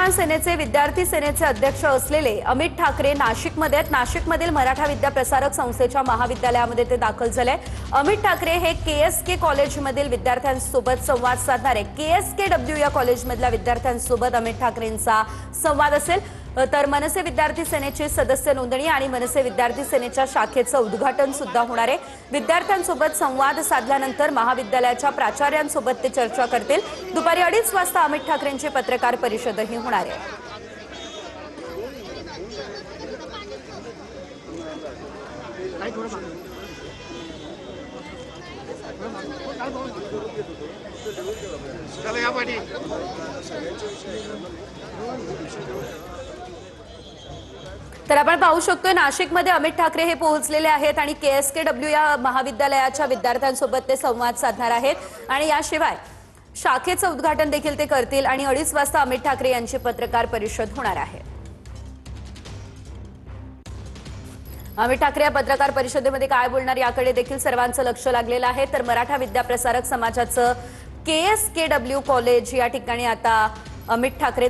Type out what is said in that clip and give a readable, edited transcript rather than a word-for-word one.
नवनिर्माण सेनेचे विद्यार्थी सेनेचे अध्यक्ष असलेले अमित ठाकरे नाशिकमध्ये आहेत। नाशिकमधील मराठा विद्या प्रसारक संस्थेच्या महाविद्यालयामध्ये ते दाखल झाले। अमित ठाकरे हे केएसके कॉलेजमधील विद्यार्थ्यांसोबत संवाद साधणार आहे। केएसकेडब्ल्यू या कॉलेजमधल्या विद्यार्थ्यांसोबत अमित ठाकरेंचा संवाद असेल। तर मनसे विद्यार्थी सेनेची सदस्य नोंदणी आणि मनसे विद्यार्थी सेनेच्या शाखेचं उद्घाटन सुद्धा होणार आहे। विद्यार्थ्यांसोबत संवाद साधल्यानंतर महाविद्यालयाच्या प्राचार्यांसोबत ते चर्चा करतील। दुपारी 2:30 वाजता अमित ठाकरेंची पत्रकार परिषदही होणार आहे। तर आपण पाहू शकतो नाशिकमध्ये अमित ठाकरे हे पोहोचलेले आहेत आणि केएसकेडब्ल्यू या महाविद्यालयाच्या विद्यार्थ्यांसोबत ते संवाद साधणार आहेत आणि याशिवाय शाखेचं उद्घाटन देखील ते करतील आणि 2:30 वाजता अमित ठाकरे यांची पत्रकार परिषद होणार आहे। अमित ठाकरे या पत्रकार परिषदेमध्ये काय बोलणार याकडे देखील सर्वांचं लक्ष लागलेलं आहे। तर मराठा विद्या प्रसारक समाजाचं केएसकेडब्ल्यू कॉलेज या ठिकाणी आता अमित ठाकरे